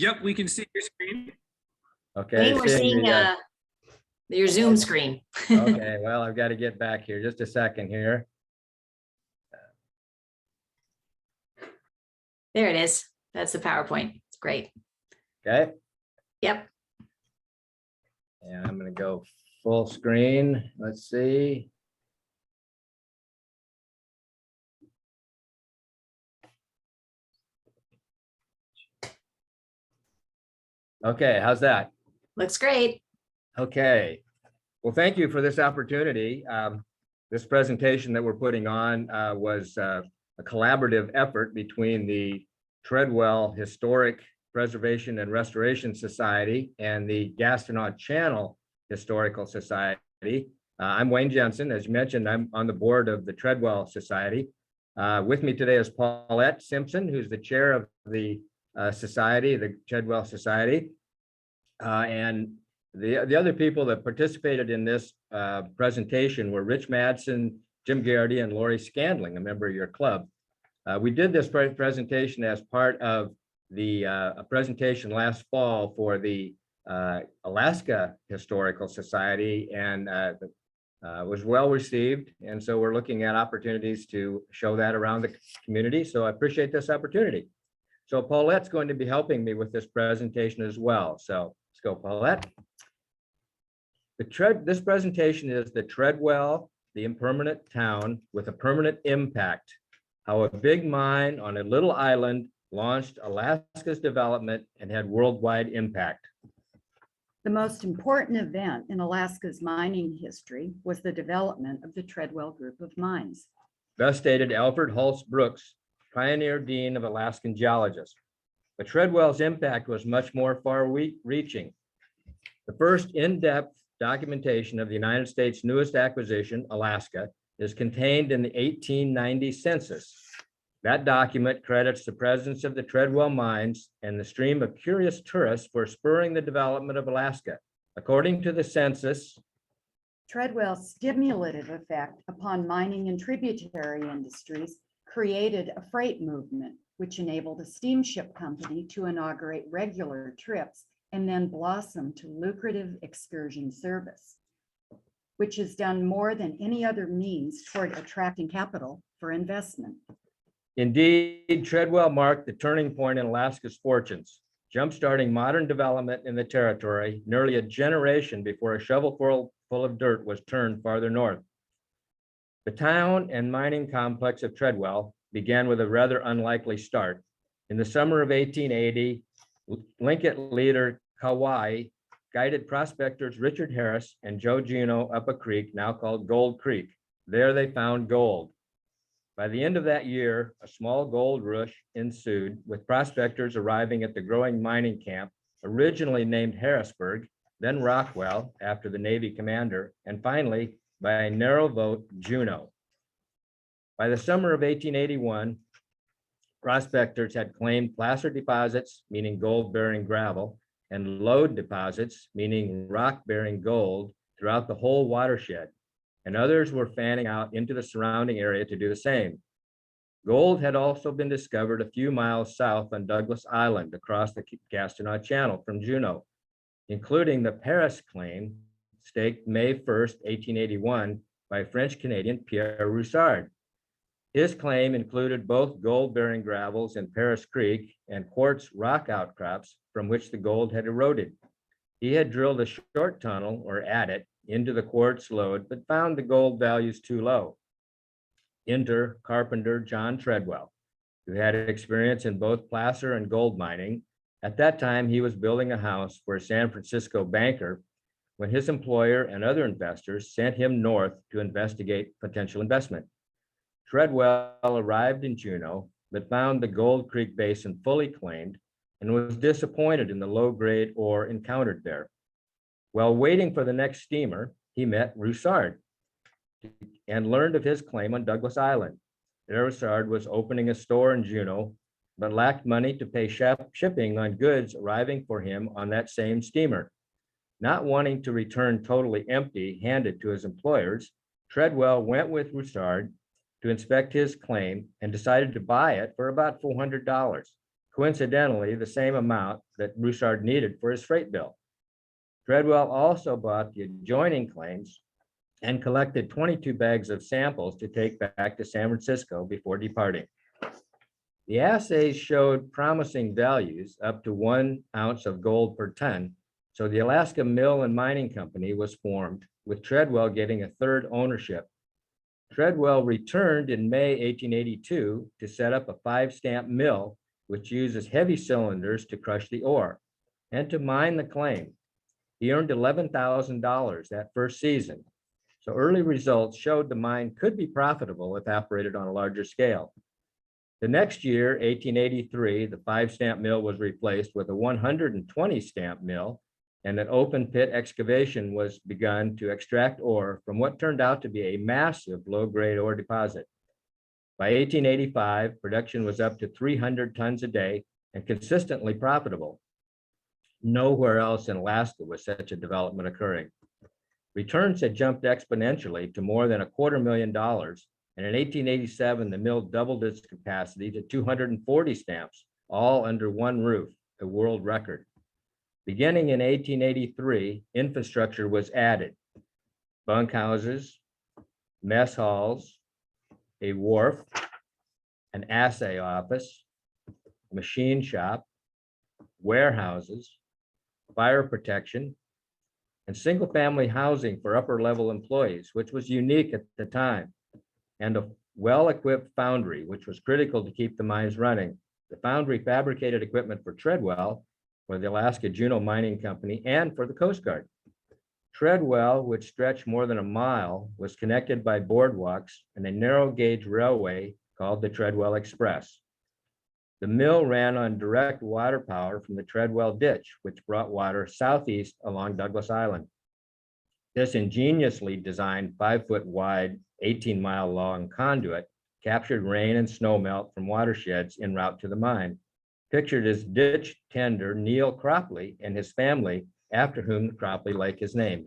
Yep, we can see your screen. Okay. We're seeing your Zoom screen. Okay, well, I've got to get back here. Just a second here. There it is. That's the PowerPoint. It's great. Okay. Yep. And I'm going to go full screen. Let's see. Okay, how's that? Looks great. Okay. Well, thank you for this opportunity. This presentation that we're putting on was a collaborative effort between the Treadwell Historic Preservation and Restoration Society and the Gastonade Channel Historical Society. I'm Wayne Jensen. As you mentioned, I'm on the board of the Treadwell Society. With me today is Paulette Simpson, who's the chair of the society, the Treadwell Society. And the other people that participated in this presentation were Rich Madsen, Jim Garrity, and Lori Scandling, a member of your club. We did this presentation as part of the a presentation last fall for the Alaska Historical Society, and was well received. And so we're looking at opportunities to show that around the community. So I appreciate this opportunity. So Paulette's going to be helping me with this presentation as well. So let's go, Paulette. This presentation is the Treadwell, the impermanent town with a permanent impact. How a big mine on a little island launched Alaska's development and had worldwide impact. The most important event in Alaska's mining history was the development of the Treadwell Group of Mines. Thus stated Alfred Hulse Brooks, pioneer dean of Alaskan geologists. But Treadwell's impact was much more far-reaching. The first in-depth documentation of the United States' newest acquisition, Alaska, is contained in the 1890 census. That document credits the presence of the Treadwell mines and the stream of curious tourists for spurring the development of Alaska. According to the census, Treadwell's stimulative effect upon mining and tributary industries created a freight movement, which enabled a steamship company to inaugurate regular trips and then blossom to lucrative excursion service, which has done more than any other means toward attracting capital for investment. indeed, Treadwell marked the turning point in Alaska's fortunes, jumpstarting modern development in the territory nearly a generation before a shovelful of dirt was turned farther north. The town and mining complex of Treadwell began with a rather unlikely start. In the summer of 1880, Lincoln leader Kauai guided prospectors Richard Harris and Joe Juneau up a creek now called Gold Creek. There they found gold. By the end of that year, a small gold rush ensued, with prospectors arriving at the growing mining camp, originally named Harrisburg, then Rockwell after the Navy commander, and finally, by a narrow vote, Juneau. By the summer of 1881, prospectors had claimed placer deposits, meaning gold-bearing gravel, and lode deposits, meaning rock-bearing gold, throughout the whole watershed, and others were fanning out into the surrounding area to do the same. Gold had also been discovered a few miles south on Douglas Island across the Gastonade Channel from Juneau, including the Paris claim staked May 1st, 1881 by French-Canadian Pierre Roussard. His claim included both gold-bearing gravels in Paris Creek and quartz rock outcrops from which the gold had eroded. He had drilled a short tunnel, or adit, into the quartz lode, but found the gold values too low. Enter carpenter John Treadwell, who had experience in both placer and gold mining. At that time, he was building a house for a San Francisco banker when his employer and other investors sent him north to investigate potential investment. Treadwell arrived in Juneau, but found the Gold Creek Basin fully claimed and was disappointed in the low-grade ore encountered there. While waiting for the next steamer, he met Roussard and learned of his claim on Douglas Island. Roussard was opening a store in Juneau, but lacked money to pay shipping on goods arriving for him on that same steamer. Not wanting to return totally empty-handed to his employers, Treadwell went with Roussard to inspect his claim and decided to buy it for about $400. coincidentally, the same amount that Broussard needed for his freight bill. Treadwell also bought the adjoining claims and collected 22 bags of samples to take back to San Francisco before departing. The assays showed promising values up to 1 ounce of gold per ton, so the Alaska Mill and Mining Company was formed, with Treadwell getting a third ownership. Treadwell returned in May 1882 to set up a 5-stamp mill, which uses heavy cylinders to crush the ore and to mine the claim. He earned $11,000 that first season. So early results showed the mine could be profitable if operated on a larger scale. The next year, 1883, the 5-stamp mill was replaced with a 120-stamp mill, and an open pit excavation was begun to extract ore from what turned out to be a massive low-grade ore deposit. By 1885, production was up to 300 tons a day and consistently profitable. Nowhere else in Alaska was such a development occurring. Returns had jumped exponentially to more than $250,000, and in 1887, the mill doubled its capacity to 240 stamps, all under one roof, a world record. Beginning in 1883, infrastructure was added: bunkhouses, mess halls, a wharf, an assay office, a machine shop, warehouses, fire protection, and single-family housing for upper-level employees, which was unique at the time, and a well-equipped foundry, which was critical to keep the mines running. The foundry fabricated equipment for Treadwell, for the Alaska Juneau Mining Company, and for the Coast Guard. Treadwell, which stretched more than a mile, was connected by boardwalks and a narrow gauge railway called the Treadwell Express. The mill ran on direct water power from the Treadwell ditch, which brought water southeast along Douglas Island. This ingeniously designed 5-foot wide, 18-mile long conduit captured rain and snow melt from watersheds en route to the mine. Pictured as ditch tender Neil Cropley and his family, after whom the Cropley Lake is named.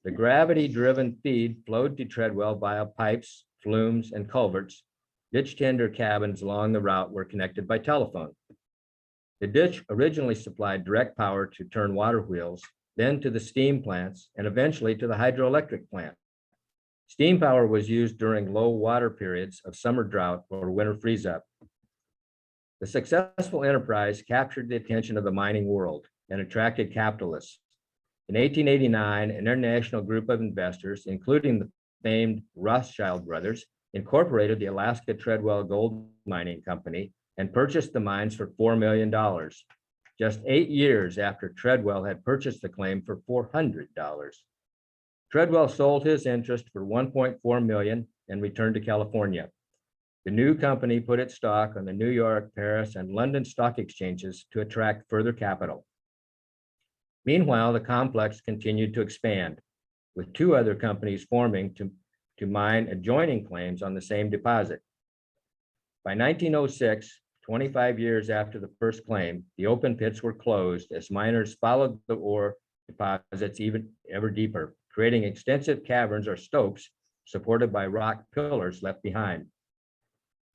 The gravity-driven feed flowed to Treadwell via pipes, flumes, and culverts. Ditch tender cabins along the route were connected by telephone. The ditch originally supplied direct power to turn water wheels, then to the steam plants, and eventually to the hydroelectric plant. Steam power was used during low water periods of summer drought or winter freeze-up. The successful enterprise captured the attention of the mining world and attracted capitalists. In 1889, an international group of investors, including the famed Rothschild brothers, incorporated the Alaska Treadwell Gold Mining Company and purchased the mines for $4 million, just 8 years after Treadwell had purchased the claim for $400. Treadwell sold his interest for $1.4 million and returned to California. The new company put its stock on the New York, Paris, and London stock exchanges to attract further capital. Meanwhile, the complex continued to expand, with 2 other companies forming to mine adjoining claims on the same deposit. By 1906, 25 years after the first claim, the open pits were closed as miners followed the ore deposits ever deeper, creating extensive caverns or stopes supported by rock pillars left behind.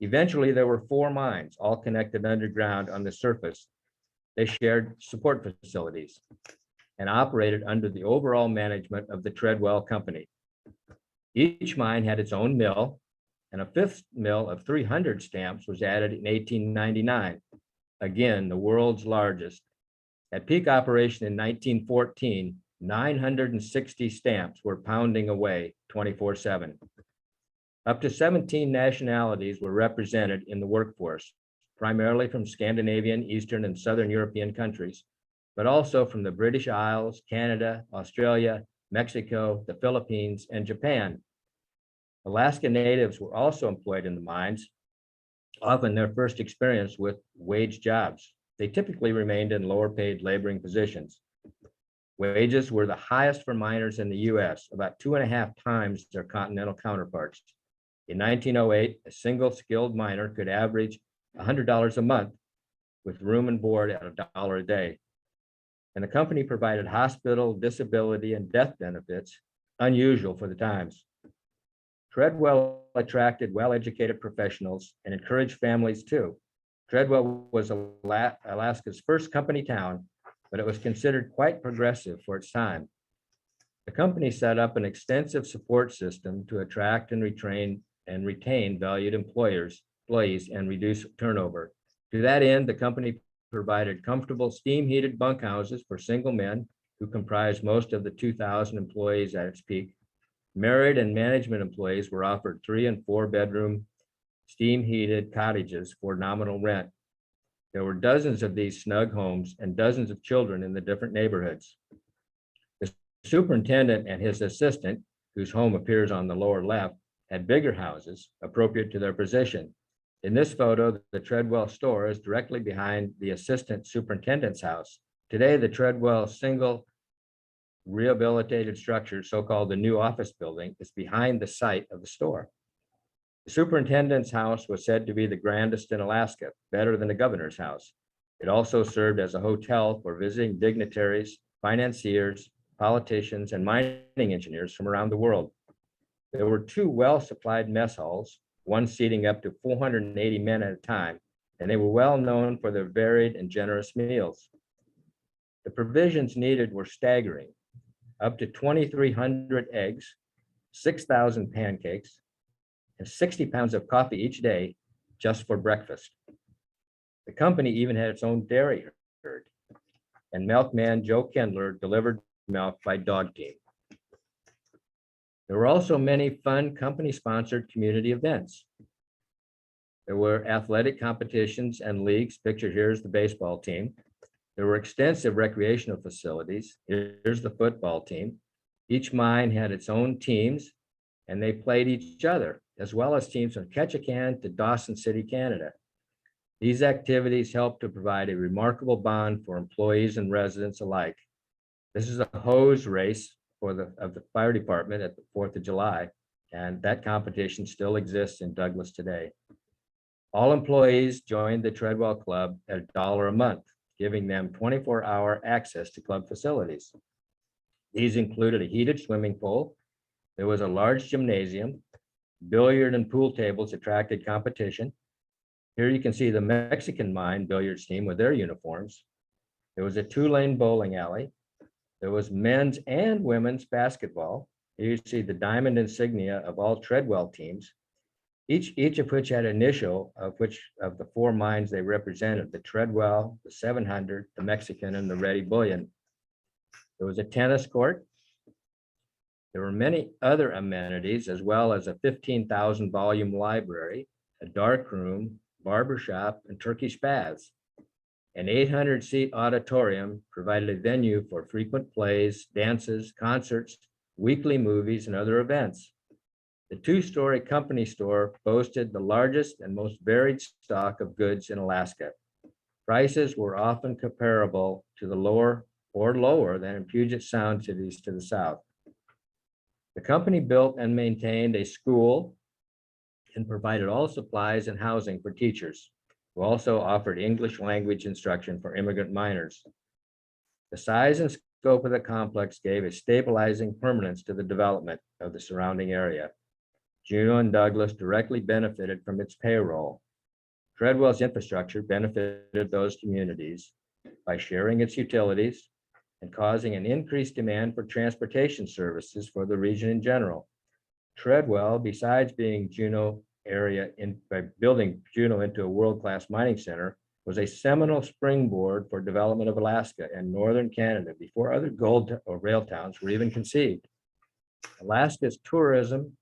Eventually, there were 4 mines, all connected underground on the surface. They shared support facilities and operated under the overall management of the Treadwell Company. Each mine had its own mill, and a 5th mill of 300 stamps was added in 1899. Again, the world's largest. At peak operation in 1914, 960 stamps were pounding away 24/7. Up to 17 nationalities were represented in the workforce, primarily from Scandinavian, Eastern, and Southern European countries, but also from the British Isles, Canada, Australia, Mexico, the Philippines, and Japan. Alaska natives were also employed in the mines, often their first experience with wage jobs. They typically remained in lower paid laboring positions. Wages were the highest for miners in the US, about 2.5 times their continental counterparts. In 1908, a single skilled miner could average $100 a month with room and board at $1 a day. And the company provided hospital, disability, and death benefits, unusual for the times. Treadwell attracted well-educated professionals and encouraged families too. Treadwell was Alaska's first company town, but it was considered quite progressive for its time. The company set up an extensive support system to attract and retain valued employees and reduce turnover. To that end, the company provided comfortable steam-heated bunkhouses for single men who comprised most of the 2,000 employees at its peak. Married and management employees were offered 3 and 4 bedroom steam-heated cottages for nominal rent. There were dozens of these snug homes and dozens of children in the different neighborhoods. The superintendent and his assistant, whose home appears on the lower left, had bigger houses appropriate to their position. In this photo, the Treadwell store is directly behind the assistant superintendent's house. Today, the Treadwell single rehabilitated structure, so-called the new office building, is behind the site of the store. The superintendent's house was said to be the grandest in Alaska, better than the governor's house. It also served as a hotel for visiting dignitaries, financiers, politicians, and mining engineers from around the world. There were 2 well-supplied mess halls, one seating up to 480 men at a time, and they were well known for their varied and generous meals. The provisions needed were staggering: up to 2,300 eggs, 6,000 pancakes, and 60 pounds of coffee each day just for breakfast. The company even had its own dairy herd, and milkman Joe Kendler delivered milk by dog team. There were also many fun company-sponsored community events. There were athletic competitions and leagues. Pictured here is the baseball team. There were extensive recreational facilities. Here's the football team. Each mine had its own teams, and they played each other, as well as teams from Ketchikan to Dawson City, Canada. These activities helped to provide a remarkable bond for employees and residents alike. This is a hose race of the fire department at the 4th of July, and that competition still exists in Douglas today. All employees joined the Treadwell Club at $1 a month, giving them 24-hour access to club facilities. These included a heated swimming pool. There was a large gymnasium. Billiard and pool tables attracted competition. Here you can see the Mexican mine billiards team with their uniforms. There was a 2-lane bowling alley. There was men's and women's basketball. Here you see the diamond insignia of all Treadwell teams, each of which had an initial of the 4 mines they represented: the Treadwell, the 700, the Mexican, and the Ready Bullion. There was a tennis court. There were many other amenities, as well as a 15,000 volume library, a dark room, barbershop, and Turkish baths. An 800-seat auditorium provided a venue for frequent plays, dances, concerts, weekly movies, and other events. The 2-story company store boasted the largest and most varied stock of goods in Alaska. Prices were often comparable to the lower than in Puget Sound cities to the south. The company built and maintained a school and provided all supplies and housing for teachers, who also offered English language instruction for immigrant miners. The size and scope of the complex gave a stabilizing permanence to the development of the surrounding area. Juneau and Douglas directly benefited from its payroll. Treadwell's infrastructure benefited those communities by sharing its utilities and causing an increased demand for transportation services for the region in general. Treadwell, besides being Juneau area by building Juneau into a world-class mining center, was a seminal springboard for development of Alaska and northern Canada before other gold or rail towns were even conceived. Alaska's tourism,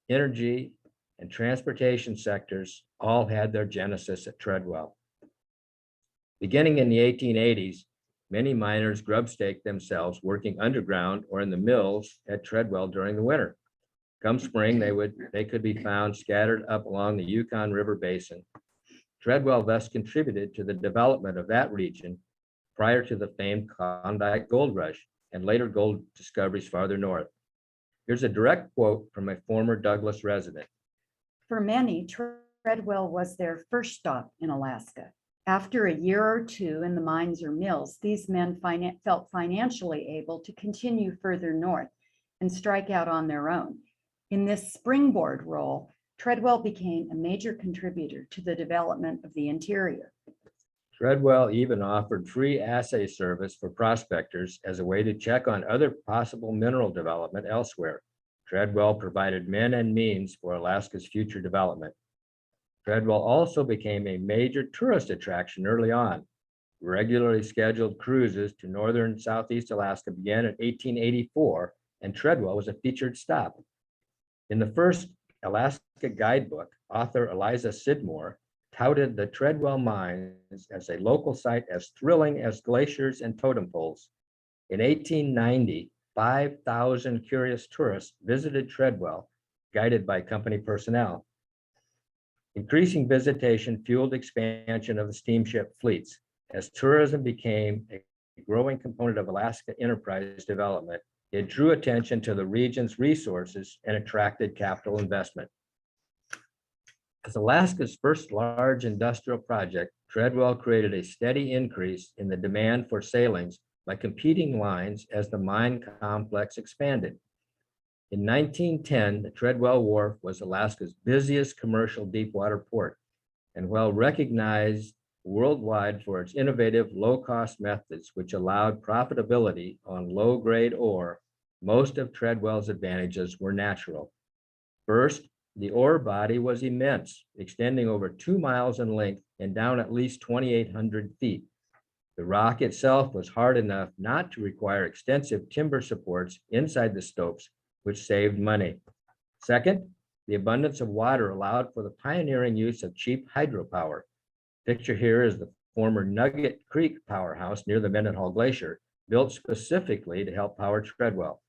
energy, and transportation sectors all had their genesis at Treadwell. Beginning in the 1880s, many miners grub-staked themselves working underground or in the mills at Treadwell during the winter. Come spring, they could be found scattered up along the Yukon River Basin. Treadwell thus contributed to the development of that region prior to the famed Klondike Gold Rush and later gold discoveries farther north. Here's a direct quote from a former Douglas resident. For many, Treadwell was their first stop in Alaska. After a year or 2 in the mines or mills, these men felt financially able to continue further north and strike out on their own. In this springboard role, Treadwell became a major contributor to the development of the interior. Treadwell even offered free assay service for prospectors as a way to check on other possible mineral development elsewhere. Treadwell provided men and means for Alaska's future development. Treadwell also became a major tourist attraction early on. Regularly scheduled cruises to northern and southeast Alaska began in 1884, and Treadwell was a featured stop. In the first Alaska guidebook, author Eliza Sidmore touted the Treadwell mines as a local site as thrilling as glaciers and totem poles. In 1890, 5,000 curious tourists visited Treadwell, guided by company personnel. Increasing visitation fueled expansion of the steamship fleets. As tourism became a growing component of Alaska enterprise development, it drew attention to the region's resources and attracted capital investment. As Alaska's first large industrial project, Treadwell created a steady increase in the demand for sailings by competing lines as the mine complex expanded. In 1910, the Treadwell Wharf was Alaska's busiest commercial deepwater port, and well recognized worldwide for its innovative low-cost methods, which allowed profitability on low-grade ore, most of Treadwell's advantages were natural. First, the ore body was immense, extending over 2 miles in length and down at least 2,800 feet. The rock itself was hard enough not to require extensive timber supports inside the stopes, which saved money. Second, the abundance of water allowed for the pioneering use of cheap hydropower. Picture here is the former Nugget Creek powerhouse near the Mendenhall Glacier, built specifically to help power Treadwell.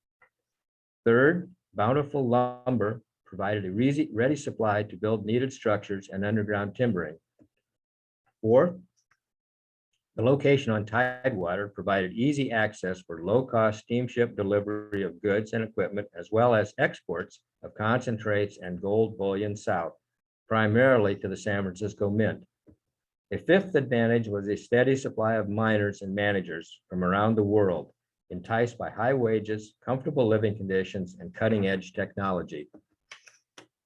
Third, bountiful lumber provided a ready supply to build needed structures and underground timbering. Fourth, the location on Tidewater provided easy access for low-cost steamship delivery of goods and equipment, as well as exports of concentrates and gold bullion south, primarily to the San Francisco Mint. A fifth advantage was a steady supply of miners and managers from around the world, enticed by high wages, comfortable living conditions, and cutting-edge technology.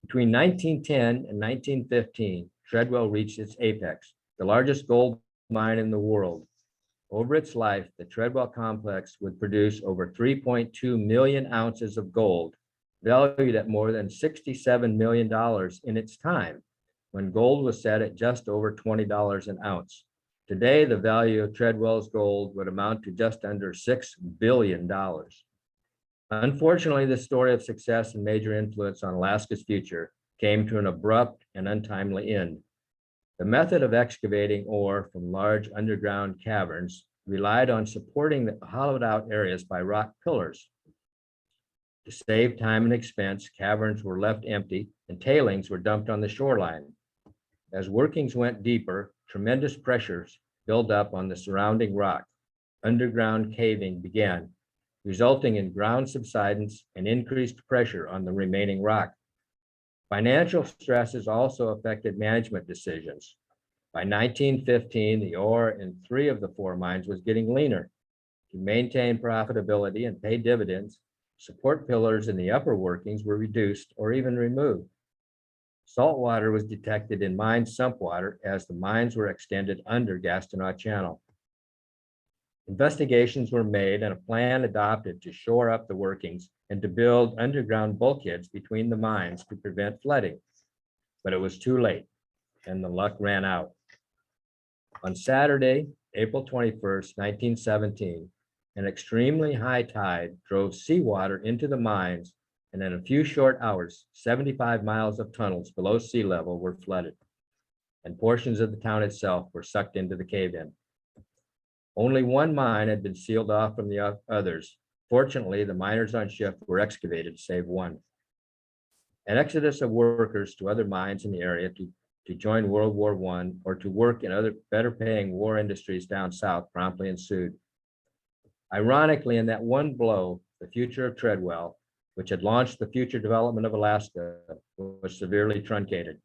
Between 1910 and 1915, Treadwell reached its apex, the largest gold mine in the world. Over its life, the Treadwell complex would produce over 3.2 million ounces of gold, valued at more than $67 million in its time, when gold was set at just over $20 an ounce. Today, the value of Treadwell's gold would amount to just under $6 billion. Unfortunately, the story of success and major influence on Alaska's future came to an abrupt and untimely end. The method of excavating ore from large underground caverns relied on supporting the hollowed out areas by rock pillars. To save time and expense, caverns were left empty and tailings were dumped on the shoreline. As workings went deeper, tremendous pressures built up on the surrounding rock. Underground caving began, resulting in ground subsidence and increased pressure on the remaining rock. Financial stresses also affected management decisions. By 1915, the ore in 3 of the 4 mines was getting leaner. To maintain profitability and pay dividends, support pillars in the upper workings were reduced or even removed. Salt water was detected in mine sump water as the mines were extended under Gastineau Channel. Investigations were made and a plan adopted to shore up the workings and to build underground bulkheads between the mines to prevent flooding. But it was too late and the luck ran out. On Saturday, April 21st, 1917, an extremely high tide drove seawater into the mines, and in a few short hours, 75 miles of tunnels below sea level were flooded, and portions of the town itself were sucked into the cave-in. Only 1 mine had been sealed off from the others. Fortunately, the miners on shift were excavated to save 1. An exodus of workers to other mines in the area to join World War I or to work in other better paying war industries down south promptly ensued. Ironically, in that one blow, the future of Treadwell, which had launched the future development of Alaska, was severely truncated.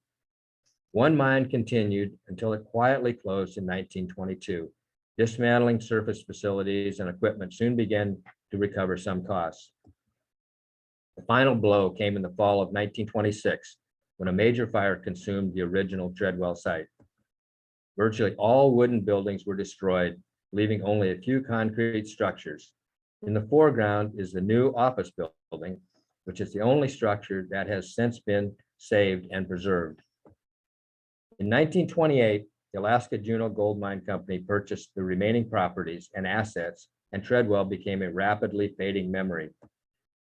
1 mine continued until it quietly closed in 1922. Dismantling surface facilities and equipment soon began to recover some costs. The final blow came in the fall of 1926, when a major fire consumed the original Treadwell site. Virtually all wooden buildings were destroyed, leaving only a few concrete structures. In the foreground is the new office building, which is the only structure that has since been saved and preserved. In 1928, the Alaska Juneau Gold Mine Company purchased the remaining properties and assets, and Treadwell became a rapidly fading memory.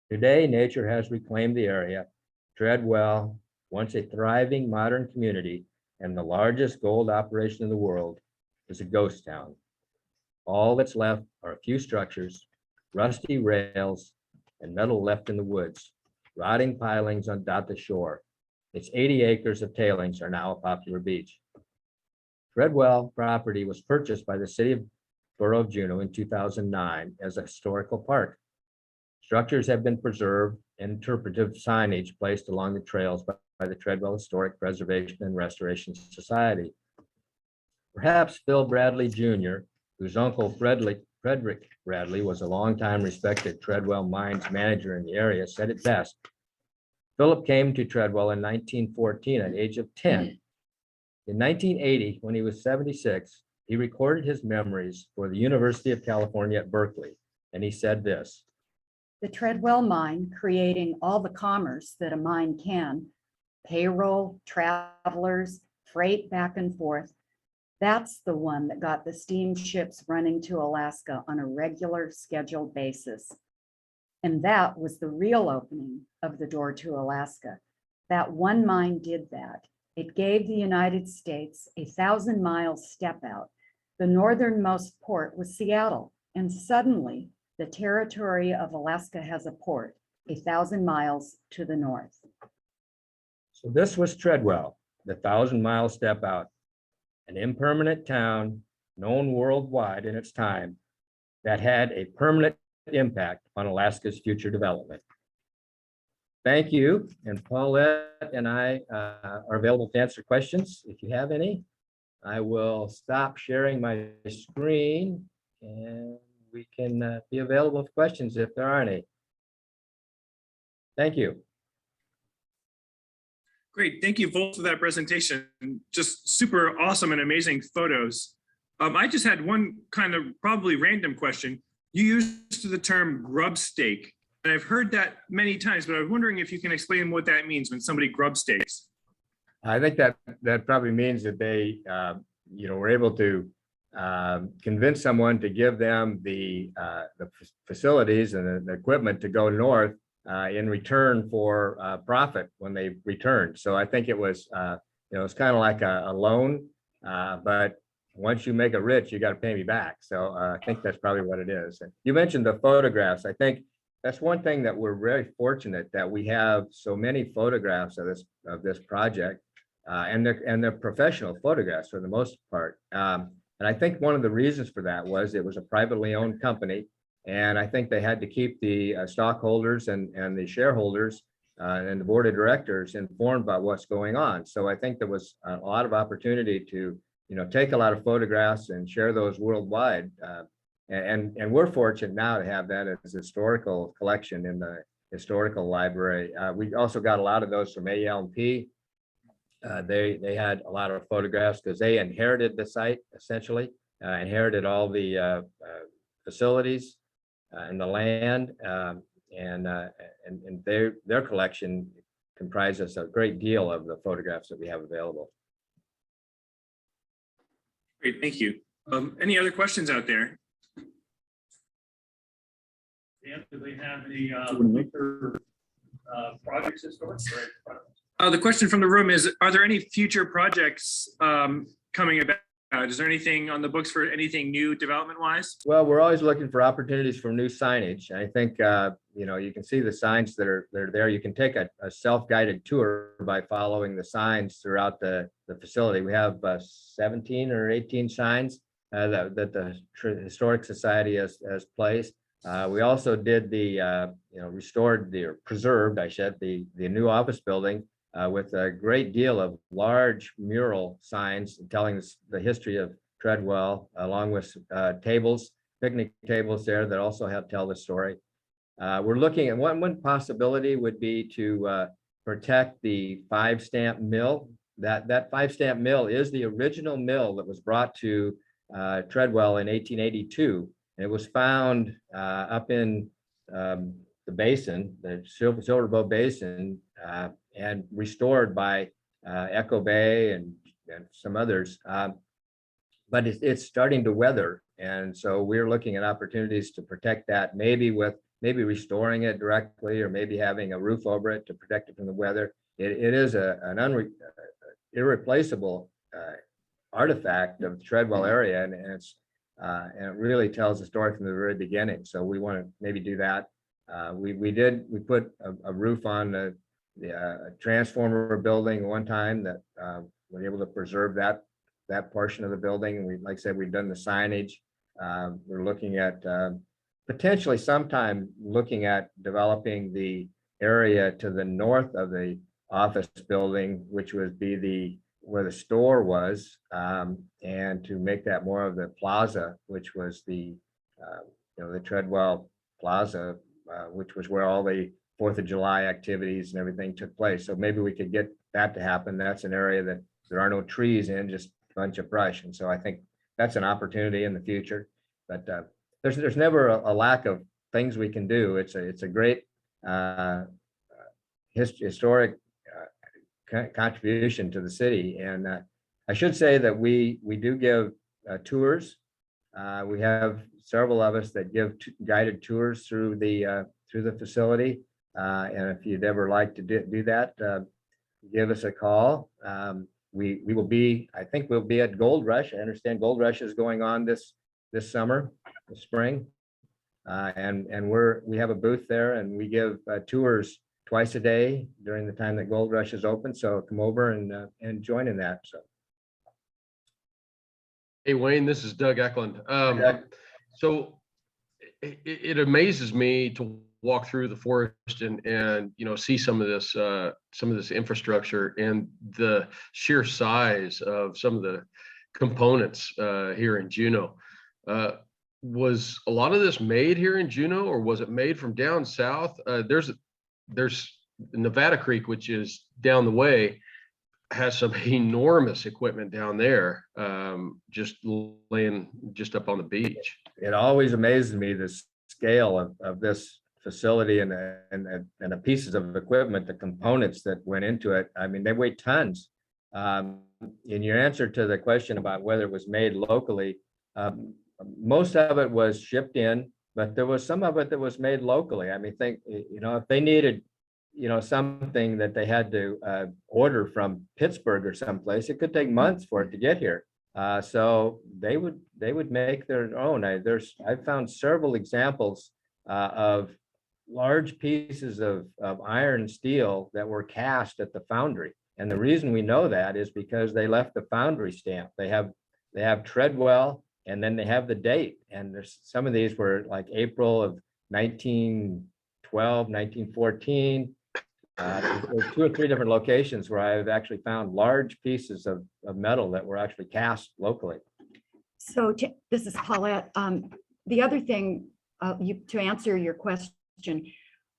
Today, nature has reclaimed the area. Treadwell, once a thriving modern community and the largest gold operation in the world, is a ghost town. All that's left are a few structures, rusty rails, and metal left in the woods. Rotting pilings dot the shore. Its 80 acres of tailings are now a popular beach. Treadwell property was purchased by the city of Borough of Juneau in 2009 as a historical park. Structures have been preserved and interpretive signage placed along the trails by the Treadwell Historic Preservation and Restoration Society. Perhaps Phil Bradley Jr., whose uncle Frederick Bradley was a longtime respected Treadwell mines manager in the area, said it best. Philip came to Treadwell in 1914 at the age of 10. In 1980, when he was 76, he recorded his memories for the University of California at Berkeley, and he said this: The Treadwell mine, creating all the commerce that a mine can, payroll, travelers, freight back and forth. That's the one that got the steamships running to Alaska on a regular scheduled basis. And that was the real opening of the door to Alaska. That one mine did that. It gave the United States a 1,000-mile step out. The northernmost port was Seattle, and suddenly the territory of Alaska has a port 1,000 miles to the north. So this was Treadwell, the 1,000-mile step out, an impermanent town known worldwide in its time that had a permanent impact on Alaska's future development. Thank you, and Paulette and I are available to answer questions if you have any. I will stop sharing my screen and we can be available for questions if there are any. Thank you. Great, thank you both for that presentation. Just super awesome and amazing photos. I just had one kind of probably random question. You used the term grub stake, and I've heard that many times, but I was wondering if you can explain what that means when somebody grub stakes. I think that probably means that they, were able to convince someone to give them the facilities and the equipment to go north in return for profit when they returned. So I think it was, it's kind of like a loan, but once you make it rich, you got to pay me back. So I think that's probably what it is. And you mentioned the photographs. I think that's one thing that we're very fortunate that we have so many photographs of this project, and they're professional photographs for the most part. And I think one of the reasons for that was it was a privately owned company, and I think they had to keep the stockholders and the shareholders and the board of directors informed about what's going on. So I think there was a lot of opportunity to take a lot of photographs and share those worldwide. And we're fortunate now to have that as a historical collection in the historical library. We also got a lot of those from ALP. They had a lot of photographs because they inherited the site, essentially, inherited all the facilities and the land, and their collection comprises a great deal of the photographs that we have available. Great, thank you. Any other questions out there? Dan, do they have any future projects historic? The question from the room is, are there any future projects coming about? Is there anything on the books for anything new development wise? Well, we're always looking for opportunities for new signage. I think, you can see the signs that are there. You can take a self-guided tour by following the signs throughout the facility. We have 17 or 18 signs that the Historic Society has placed. We also did restored or preserved, the new office building with a great deal of large mural signs telling the history of Treadwell, along with tables, picnic tables there that also tell the story. We're looking at one possibility would be to protect the 5-stamp mill. That 5-stamp mill is the original mill that was brought to Treadwell in 1882. It was found up in the basin, the Silver Bow Basin, and restored by Echo Bay and some others. But it's starting to weather. And so we're looking at opportunities to protect that, maybe restoring it directly, or maybe having a roof over it to protect it from the weather. It is an irreplaceable artifact of the Treadwell area, and it really tells the story from the very beginning. So we want to maybe do that. We put a roof on the transformer building one time that we're able to preserve that portion of the building. And like I said, we've done the signage. We're looking at potentially sometime looking at developing the area to the north of the office building, which would be where the store was, and to make that more of the plaza, which was the Treadwell Plaza, which was where all the 4th of July activities and everything took place. So maybe we could get that to happen. That's an area that there are no trees in, just a bunch of brush. And so I think that's an opportunity in the future. But there's never a lack of things we can do. It's a great historic contribution to the city. And I should say that we do give tours. We have several of us that give guided tours through the facility. And if you'd ever like to do that, give us a call. We will be, I think we'll be at Gold Rush. I understand Gold Rush is going on this summer, this spring. And we have a booth there, and we give tours twice a day during the time that Gold Rush is open. So come over and join in that. So. Hey, Wayne, this is Doug Eklund. So it amazes me to walk through the forest and see some of this infrastructure and the sheer size of some of the components here in Juneau. Was a lot of this made here in Juneau, or was it made from down south? There's Nevada Creek, which is down the way, has some enormous equipment down there, just laying just up on the beach. It always amazes me the scale of this facility and the pieces of equipment, the components that went into it. I mean, they weigh tons. In your answer to the question about whether it was made locally, most of it was shipped in, but there was some of it that was made locally. I mean, if they needed, something that they had to order from Pittsburgh or someplace, it could take months for it to get here. So they would make their own. I've found several examples of large pieces of iron and steel that were cast at the foundry. And the reason we know that is because they left the foundry stamp. They have Treadwell, and then they have the date. And there's some of these were like April of 1912, 1914. There's 2 or 3 different locations where I've actually found large pieces of metal that were actually cast locally. So this is Paulette. The other thing, to answer your question,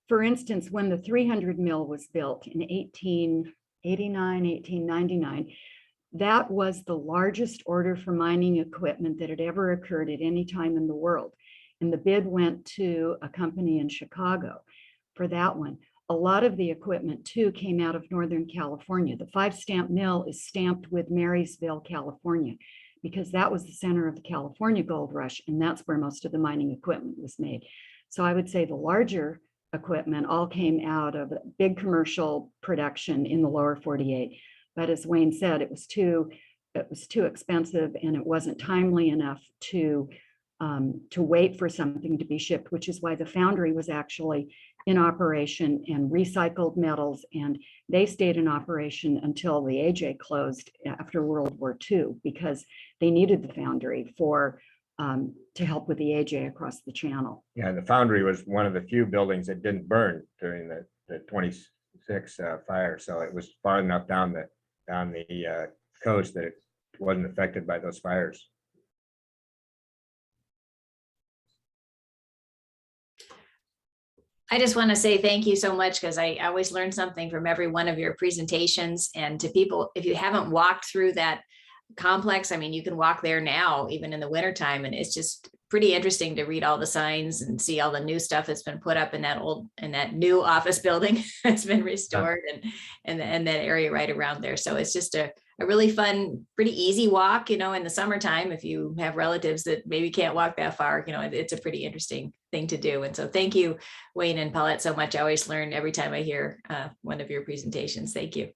for instance, when the 300 mill was built in 1889, 1899, that was the largest order for mining equipment that had ever occurred at any time in the world. And the bid went to a company in Chicago for that one. A lot of the equipment too came out of Northern California. The 5-stamp mill is stamped with Marysville, California, because that was the center of the California gold rush. And that's where most of the mining equipment was made. So I would say the larger equipment all came out of big commercial production in the lower 48. But as Wayne said, it was too expensive, and it wasn't timely enough to wait for something to be shipped, which is why the foundry was actually in operation and recycled metals, and they stayed in operation until the AJ closed after World War II, because they needed the foundry to help with the AJ across the channel. Yeah, the foundry was one of the few buildings that didn't burn during the 26 fire, so it was far enough down the coast that it wasn't affected by those fires. I just want to say thank you so much because I always learn something from every one of your presentations. And to people, if you haven't walked through that complex, I mean, you can walk there now, even in the wintertime, and it's just pretty interesting to read all the signs and see all the new stuff that's been put up in that new office building that's been restored and that area right around there. So it's just a really fun, pretty easy walk, in the summertime. If you have relatives that maybe can't walk that far, it's a pretty interesting thing to do. And so thank you, Wayne and Paulette, so much. I always learn every time I hear one of your presentations. Thank you.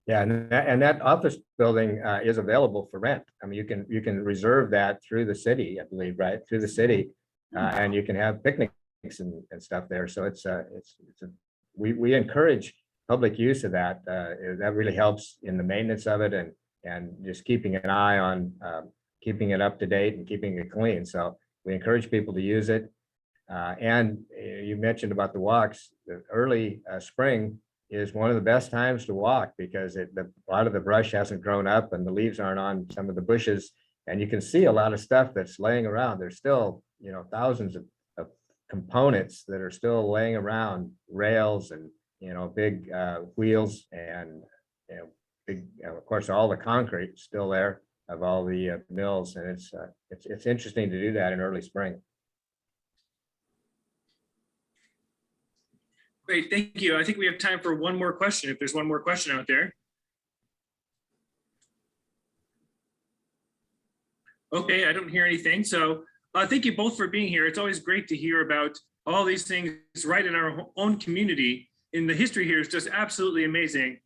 Yeah, and that office building is available for rent. I mean, you can reserve that through the city, I believe, right, through the city, and you can have picnics and stuff there. So we encourage public use of that. That really helps in the maintenance of it and just keeping an eye on keeping it up to date and keeping it clean. So we encourage people to use it. And you mentioned about the walks. The early spring is one of the best times to walk because a lot of the brush hasn't grown up and the leaves aren't on some of the bushes, and you can see a lot of stuff that's laying around. There's still, thousands of components that are still laying around, rails and, big wheels and, big, of course, all the concrete still there of all the mills. And it's interesting to do that in early spring. Great, thank you. I think we have time for one more question, if there's one more question out there. Okay, I don't hear anything. So thank you both for being here. It's always great to hear about all these things right in our own community. And the history here is just absolutely amazing.